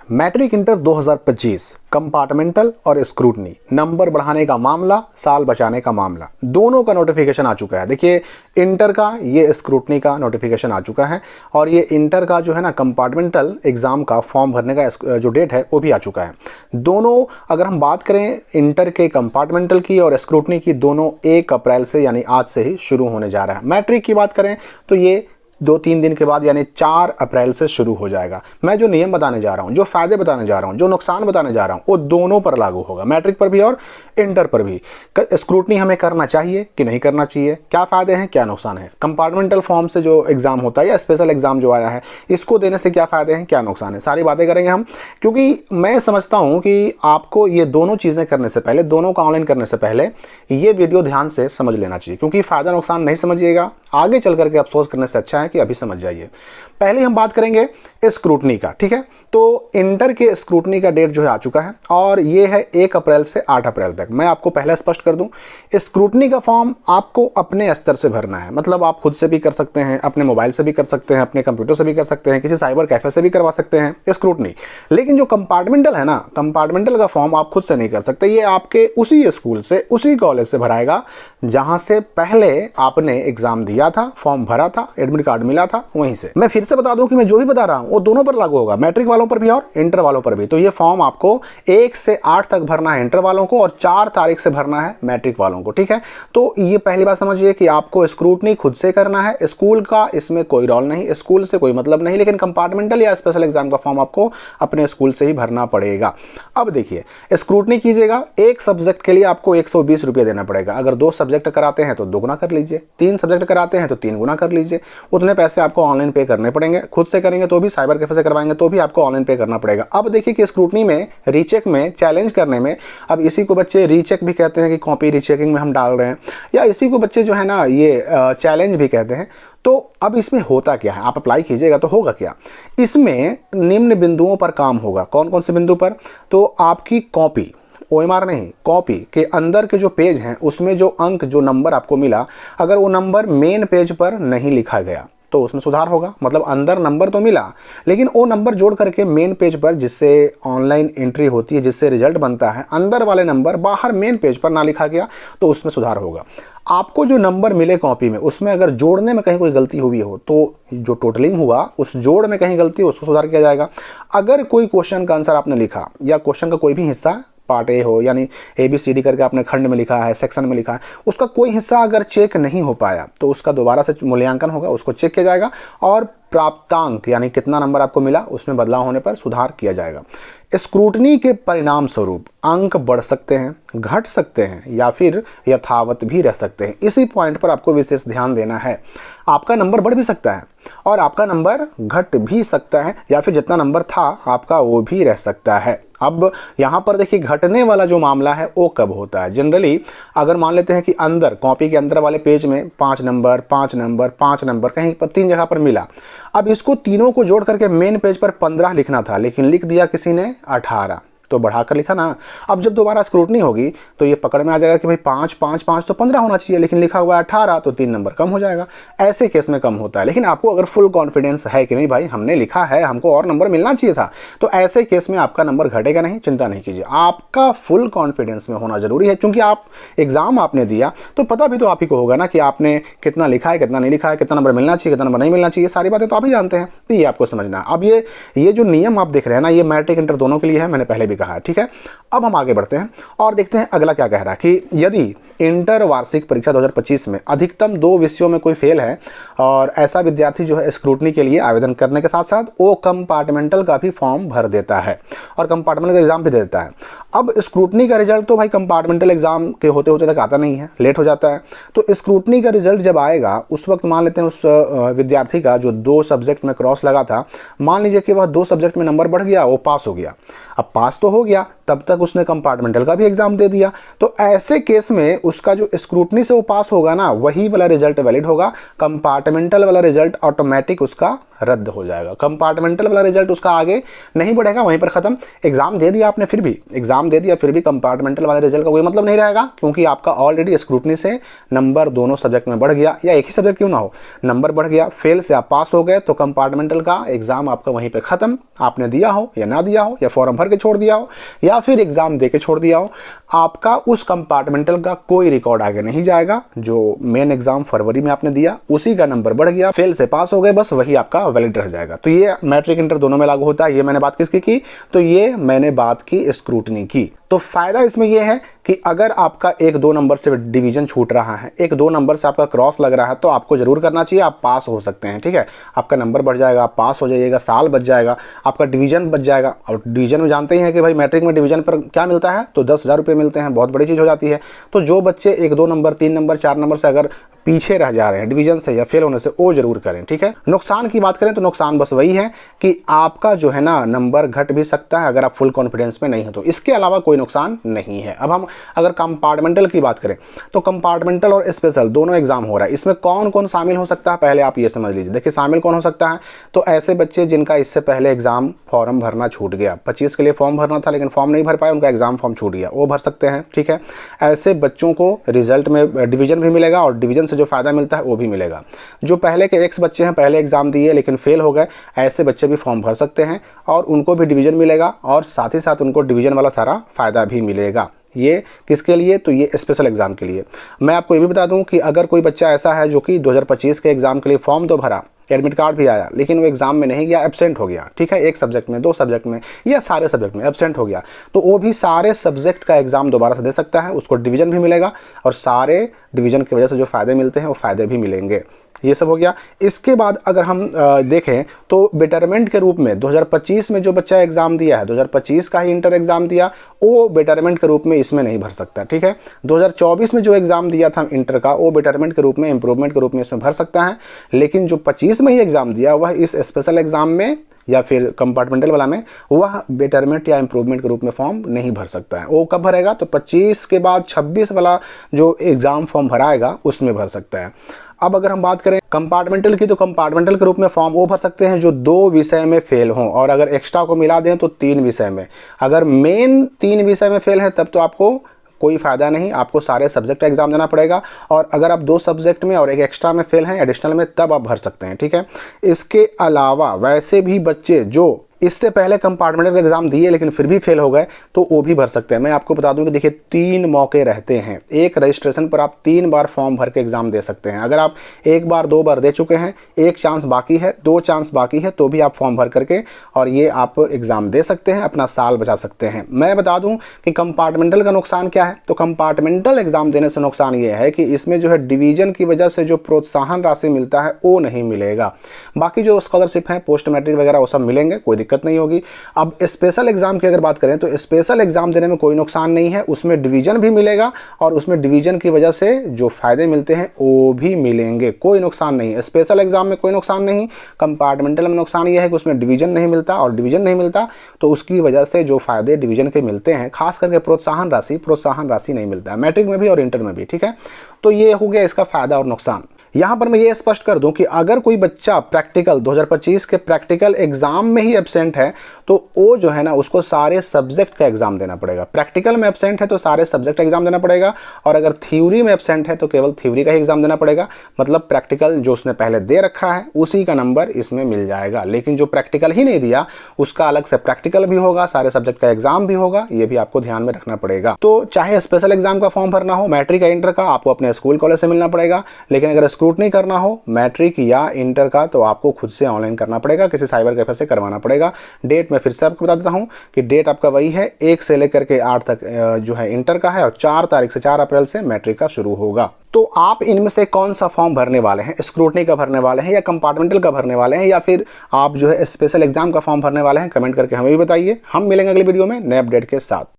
Matric inter 2025 compartmental और scrutiny, number बढ़ाने का मामला, साल बचाने का मामला, दोनों का नोटिफिकेशन आ चुका है। देखिए इंटर का, ये स्क्रूटनी का नोटिफिकेशन आ चुका है और ये इंटर का जो है ना कंपार्टमेंटल एग्ज़ाम का फॉर्म भरने का जो डेट है वो भी आ चुका है। दोनों अगर हम बात करें इंटर के कंपार्टमेंटल की और स्क्रूटनी की, दोनों 1 अप्रैल से यानी आज से ही शुरू होने जा रहा है। मैट्रिक की बात करें तो ये 2-3 दिन के बाद यानी 4 अप्रैल से शुरू हो जाएगा। मैं जो नियम बताने जा रहा हूँ, जो फायदे बताने जा रहा हूँ, जो नुकसान बताने जा रहा हूँ, वो दोनों पर लागू होगा, मैट्रिक पर भी और इंटर पर भी। स्क्रूटनी हमें करना चाहिए कि नहीं करना चाहिए, क्या फ़ायदे हैं क्या नुकसान है, कंपार्टमेंटल फॉर्म से जो एग्ज़ाम होता है या स्पेशल एग्ज़ाम जो आया है इसको देने से क्या फ़ायदे हैं क्या नुकसान है, सारी बातें करेंगे हम। क्योंकि मैं समझता हूँ कि आपको ये दोनों चीज़ें करने से पहले, दोनों का ऑनलाइन करने से पहले ये वीडियो ध्यान से समझ लेना चाहिए। क्योंकि फ़ायदा नुकसान नहीं समझिएगा, आगे चल करके अफसोस करने से अच्छा है कि अभी समझ जाइए। पहले हम बात करेंगे स्क्रूटनी का, ठीक है। तो इंटर के स्क्रूटनी का डेट जो है आ चुका है और ये है 1 अप्रैल से 8 अप्रैल तक। मैं आपको पहले स्पष्ट कर दूं, स्क्रूटनी का फॉर्म आपको अपने स्तर से भरना है। मतलब आप खुद से भी कर सकते हैं, अपने मोबाइल से भी कर सकते हैं, अपने कंप्यूटर से भी कर सकते हैं, किसी साइबर कैफे से भी करवा सकते हैं स्क्रूटनी। लेकिन जो कंपार्टमेंटल है ना, कंपार्टमेंटल का फॉर्म आप खुद से नहीं कर सकते, ये आपके उसी स्कूल से, उसी कॉलेज से भराएगा जहां से पहले आपने एग्जाम दिया था, फॉर्म भरा था, एडमिट कार्ड मिला था, वहीं से। मैं फिर से बता दूं कि मैं जो भी बता रहा हूं वो दोनों पर लागू होगा, मैट्रिक वालों पर भी और इंटर वालों पर भी। तो ये फॉर्म आपको 1 से 8 तक भरना है इंटर वालों को और 4 तारीख से भरना है मैट्रिक वालों को, ठीक है। तो ये पहली बात समझिए कि आपको स्क्रूटनी खुद से करना है, स्कूल का इसमें कोई रोल नहीं, स्कूल से कोई मतलब नहीं। लेकिन कंपार्टमेंटल या स्पेशल एग्जाम का फॉर्म आपको अपने स्कूल से ही भरना पड़ेगा। अब देखिए, स्क्रूटनी कीजिएगा, एक सब्जेक्ट के लिए आपको 120 रुपये देना पड़ेगा। अगर 2 सब्जेक्ट कराते हैं तो 2 गुना कर लीजिए, 3 सब्जेक्ट कराते हैं तो 3 गुना कर लीजिए। उतने पैसे आपको ऑनलाइन पे करने पड़ेंगे। खुद से करेंगे तो भी, साइबर कैफे से करवाएंगे तो भी आपको ऑनलाइन पे करना पड़ेगा। अब देखिए कि स्क्रूटनी में, रीचेक में, चैलेंज करने में, अब इसी को बच्चे रीचेक भी कहते हैं कि कॉपी रीचेकिंग में हम डाल रहे हैं, या इसी को बच्चे जो है ना ये चैलेंज भी कहते हैं। तो अब इसमें होता क्या है, आप अप्लाई कीजिएगा तो होगा क्या, इसमें निम्न बिंदुओं पर काम होगा। कौन कौन से बिंदु पर? तो आपकी कॉपी, OMR नहीं, कॉपी के अंदर के जो पेज हैं उसमें जो अंक, जो नंबर आपको मिला, अगर वो नंबर मेन पेज पर नहीं लिखा गया तो उसमें सुधार होगा। मतलब अंदर नंबर तो मिला लेकिन वो नंबर जोड़ करके मेन पेज पर, जिससे ऑनलाइन एंट्री होती है, जिससे रिजल्ट बनता है, अंदर वाले नंबर बाहर मेन पेज पर ना लिखा गया तो उसमें सुधार होगा। आपको जो नंबर मिले कॉपी में, उसमें अगर जोड़ने में कहीं कोई गलती हुई हो तो जो टोटलिंग हुआ उस जोड़ में कहीं गलती हो उसको सुधार किया जाएगा। अगर कोई क्वेश्चन का आंसर आपने लिखा या क्वेश्चन का कोई भी हिस्सा, पार्ट ए हो यानी ABCD करके आपने खंड में लिखा है, सेक्शन में लिखा है, उसका कोई हिस्सा अगर चेक नहीं हो पाया तो उसका दोबारा से मूल्यांकन होगा, उसको चेक किया जाएगा और प्राप्तांक यानी कितना नंबर आपको मिला उसमें बदलाव होने पर सुधार किया जाएगा। स्क्रूटनी के परिणाम स्वरूप अंक बढ़ सकते हैं, घट सकते हैं या फिर यथावत भी रह सकते हैं। इसी पॉइंट पर आपको विशेष ध्यान देना है। आपका नंबर बढ़ भी सकता है और आपका नंबर घट भी सकता है, या फिर जितना नंबर था आपका वो भी रह सकता है। अब यहाँ पर देखिए, घटने वाला जो मामला है वो कब होता है? जनरली अगर मान लेते हैं कि अंदर, कॉपी के अंदर वाले पेज में 5 नंबर 5 नंबर 5 नंबर कहीं पर 3 जगह पर मिला। अब इसको तीनों को जोड़ करके मेन पेज पर 15 लिखना था, लेकिन लिख दिया किसी ने 18, तो बढ़ाकर लिखा ना। अब जब दोबारा स्क्रूटनी होगी तो ये पकड़ में आ जाएगा कि भाई 5 5 5 तो 15 होना चाहिए, लेकिन लिखा हुआ है 18, तो 3 नंबर कम हो जाएगा। ऐसे केस में कम होता है। लेकिन आपको अगर फुल कॉन्फिडेंस है कि नहीं भाई हमने लिखा है, हमको और नंबर मिलना चाहिए था, तो ऐसे केस में आपका नंबर घटेगा नहीं, चिंता नहीं कीजिए। आपका फुल कॉन्फिडेंस में होना जरूरी है, क्योंकि आप एग्जाम आपने दिया तो पता भी तो आप ही को होगा ना कि आपने कितना लिखा है, कितना नहीं लिखा है, कितना नंबर मिलना चाहिए, कितना नंबर नहीं मिलना चाहिए, सारी बातें तो आप ही जानते हैं। तो ये आपको समझना है। अब ये जो नियम आप देख रहे हैं ना, ये मैट्रिक इंटर दोनों के लिए है, मैंने पहले भी कहा है, ठीक है। अब हम आगे बढ़ते हैं और देखते हैं अगला क्या कह रहा है कि यदि इंटर वार्षिक परीक्षा 2025 में अधिकतम 2 विषयों में कोई फेल है और ऐसा विद्यार्थी जो है स्क्रूटनी के लिए आवेदन करने के साथ साथ वो कंपार्टमेंटल का भी फॉर्म भर देता है और कंपार्टमेंटल का एग्जाम भी दे देता है। अब स्क्रूटनी का रिजल्ट तो भाई कंपार्टमेंटल एग्जाम के होते होते तक आता नहीं है, लेट हो जाता है। तो स्क्रूटनी का रिजल्ट जब आएगा उस वक्त मान लेते हैं उस विद्यार्थी का जो 2 सब्जेक्ट में क्रॉस लगा था, मान लीजिए कि वह 2 सब्जेक्ट में नंबर बढ़ गया, वो पास हो गया। अब पास तो हो गया, तब तक उसने कंपार्टमेंटल का भी एग्जाम दे दिया, तो ऐसे केस में उसका जो स्क्रूटनी से वो पास होगा ना, वही वाला रिजल्ट वैलिड होगा। कंपार्टमेंटल वाला रिजल्ट ऑटोमेटिक उसका रद्द हो जाएगा। कंपार्टमेंटल वाला रिजल्ट उसका आगे नहीं बढ़ेगा, वहीं पर खत्म। एग्जाम दे दिया आपने, फिर भी एग्जाम दे दिया, फिर भी कंपार्टमेंटल वाले रिजल्ट का कोई मतलब नहीं रहेगा, क्योंकि आपका ऑलरेडी स्क्रूटनी से नंबर दोनों सब्जेक्ट में बढ़ गया, या एक ही सब्जेक्ट क्यों ना हो, नंबर बढ़ गया। फेल से आप पास हो गए तो कंपार्टमेंटल का एग्जाम आपका वहीं पे खत्म। आपने दिया हो या ना दिया हो, या फॉर्म भर के छोड़ दिया हो, या फिर एग्जाम दे के छोड़ दिया हो, आपका उस कंपार्टमेंटल का कोई रिकॉर्ड आगे नहीं जाएगा। जो मेन एग्जाम फरवरी में आपने दिया उसी का नंबर बढ़ गया, फेल से पास हो गए, बस वही आपका वैलिड रह जाएगा। तो ये मैट्रिक इंटर दोनों में लागू होता है। ये मैंने बात किसकी की, तो ये मैंने बात की स्क्रूटनी की। तो फायदा इसमें यह है कि अगर आपका 1-2 नंबर से डिवीजन छूट रहा है, 1-2 नंबर से आपका क्रॉस लग रहा है, तो आपको जरूर करना चाहिए, आप पास हो सकते हैं। ठीक है, आपका नंबर बढ़ जाएगा, आप पास हो जाइएगा, साल बच जाएगा, आपका डिवीजन बच जाएगा। और डिवीजन में जानते ही हैं कि भाई मैट्रिक में डिवीजन पर क्या मिलता है, तो 10,000 रुपये मिलते हैं, बहुत बड़ी चीज़ हो जाती है। तो जो बच्चे 1-2 नंबर, 3 नंबर, 4 नंबर से अगर पीछे रह जा रहे हैं डिवीजन से या फेल होने से, वो जरूर करें। ठीक है, नुकसान की बात करें तो नुकसान बस वही है कि आपका जो है ना नंबर घट भी सकता है अगर आप फुल कॉन्फिडेंस में नहीं हो तो, इसके अलावा कोई नुकसान नहीं है। अब हम अगर कंपार्टमेंटल की बात करें तो कंपार्टमेंटल और स्पेशल दोनों एग्जाम हो रहा है, इसमें कौन कौन शामिल हो सकता है पहले आप ये समझ लीजिए। देखिए शामिल कौन हो सकता है, तो ऐसे बच्चे जिनका इससे पहले एग्जाम फॉर्म भरना छूट गया, 25 के लिए फॉर्म भरना था लेकिन फॉर्म नहीं भर पाए, उनका एग्जाम फॉर्म छूट गया, वो भर सकते हैं। ठीक है, ऐसे बच्चों को रिजल्ट में डिवीजन भी मिलेगा और डिवीजन से जो फायदा मिलता है वो भी मिलेगा। जो पहले के एक्स बच्चे हैं, पहले एग्जाम दिए लेकिन फेल हो गए, ऐसे बच्चे भी फॉर्म भर सकते हैं और उनको भी डिवीजन मिलेगा और साथ ही साथ उनको डिवीजन वाला सारा फायदा भी मिलेगा। ये किसके लिए, तो ये स्पेशल एग्जाम के लिए। मैं आपको ये भी बता दूं कि अगर कोई बच्चा ऐसा है जो कि 2025 के एग्जाम के लिए फॉर्म तो भरा, एडमिट कार्ड भी आया, लेकिन वो एग्जाम में नहीं गया, एब्सेंट हो गया, ठीक है, एक सब्जेक्ट में, 2 सब्जेक्ट में या सारे सब्जेक्ट में एब्सेंट हो गया, तो वो भी सारे सब्जेक्ट का एग्जाम दोबारा से दे सकता है, उसको डिवीजन भी मिलेगा और सारे डिवीजन की वजह से जो फायदे मिलते हैं वो फायदे भी मिलेंगे। ये सब हो गया। इसके बाद अगर हम देखें तो बेटरमेंट के रूप में 2025 में जो बच्चा एग्जाम दिया है, 2025 का ही इंटर एग्जाम दिया, वो बेटरमेंट के रूप में इसमें नहीं भर सकता। ठीक है, 2024 में जो एग्जाम दिया था इंटर का, वो बेटरमेंट के रूप में, इंप्रूवमेंट के रूप में इसमें भर सकता है, लेकिन जो 25 में ही एग्जाम दिया वह इस स्पेशल एग्जाम में या फिर कंपार्टमेंटल वाला में वह बेटरमेंट या इंप्रूवमेंट के रूप में फॉर्म नहीं भर सकता है। वो कब भरेगा, तो 25 के बाद 26 वाला जो एग्जाम फॉर्म भराएगा उसमें भर सकता है। अब अगर हम बात करें कंपार्टमेंटल की, तो कंपार्टमेंटल के रूप में फॉर्म वो भर सकते हैं जो 2 विषय में फेल हों, और अगर एक्स्ट्रा को मिला दें तो 3 विषय में। अगर मेन 3 विषय में फेल है तब तो आपको कोई फ़ायदा नहीं, आपको सारे सब्जेक्ट का एग्जाम देना पड़ेगा, और अगर आप 2 सब्जेक्ट में और एक एक्स्ट्रा में फेल हैं एडिशनल में, तब आप भर सकते हैं। ठीक है, इसके अलावा वैसे भी बच्चे जो इससे पहले कंपार्टमेंटल का एग्जाम दिए लेकिन फिर भी फेल हो गए तो वो भी भर सकते हैं। मैं आपको बता दूं कि देखिए 3 मौके रहते हैं, एक रजिस्ट्रेशन पर आप 3 बार फॉर्म भर के एग्जाम दे सकते हैं। अगर आप 1 बार 2 बार दे चुके हैं, 1 चांस बाकी है, 2 चांस बाकी है, तो भी आप फॉर्म भर करके और ये आप एग्जाम दे सकते हैं, अपना साल बचा सकते हैं। मैं बता दूं कि कंपार्टमेंटल का नुकसान क्या है, तो कंपार्टमेंटल एग्जाम देने से नुकसान ये है कि इसमें जो है डिवीजन की वजह से जो प्रोत्साहन राशि मिलता है वो नहीं मिलेगा। बाकी जो स्कॉलरशिप है, पोस्ट मैट्रिक वगैरह, वो सब मिलेंगे, कोई दिक्कत नहीं होगी। अब स्पेशल एग्जाम की अगर बात करें तो स्पेशल एग्जाम देने में कोई नुकसान नहीं है, उसमें डिवीजन भी मिलेगा और उसमें डिवीजन की वजह से जो फायदे मिलते हैं वो भी मिलेंगे, कोई नुकसान नहीं है। स्पेशल एग्जाम में कोई नुकसान नहीं, कंपार्टमेंटल में नुकसान यह है कि उसमें डिवीजन नहीं मिलता, और डिवीजन नहीं मिलता तो उसकी वजह से जो फायदे डिवीजन के मिलते हैं, खास करके प्रोत्साहन राशि नहीं मिलता है, मैट्रिक में भी और इंटर में भी। ठीक है, तो ये हो गया इसका फायदा और नुकसान। यहाँ पर मैं ये स्पष्ट कर दूं कि अगर कोई बच्चा प्रैक्टिकल 2025 के प्रैक्टिकल एग्जाम में ही एब्सेंट है तो वो जो है ना उसको सारे सब्जेक्ट का एग्जाम देना पड़ेगा। प्रैक्टिकल में एब्सेंट है तो सारे सब्जेक्ट का एग्जाम देना पड़ेगा, और अगर थ्योरी में एब्सेंट है तो केवल थ्योरी का ही एग्जाम देना पड़ेगा। मतलब प्रैक्टिकल जो उसने पहले दे रखा है उसी का नंबर इसमें मिल जाएगा, लेकिन जो प्रैक्टिकल ही नहीं दिया उसका अलग से प्रैक्टिकल भी होगा, सारे सब्जेक्ट का एग्जाम भी होगा, ये भी आपको ध्यान में रखना पड़ेगा। तो चाहे स्पेशल एग्जाम का फॉर्म भरना हो, मैट्रिक या इंटर का, आपको अपने स्कूल कॉलेज से मिलना पड़ेगा, लेकिन अगर स्क्रूटनी करना हो मैट्रिक या इंटर का तो आपको खुद से ऑनलाइन करना पड़ेगा, किसी साइबर कैफे से करवाना पड़ेगा। डेट मैं फिर से आपको बता देता हूं कि डेट आपका वही है, 1 से लेकर के 8 तक जो है इंटर का है, और 4 तारीख से 4 अप्रैल से मैट्रिक का शुरू होगा। तो आप इनमें से कौन सा फॉर्म भरने वाले हैं, स्क्रूटनी का भरने वाले हैं या कंपार्टमेंटल का भरने वाले हैं, या फिर आप जो है स्पेशल एग्जाम का फॉर्म भरने वाले हैं, कमेंट करके हमें भी बताइए। हम मिलेंगे अगली वीडियो में नए अपडेट के साथ।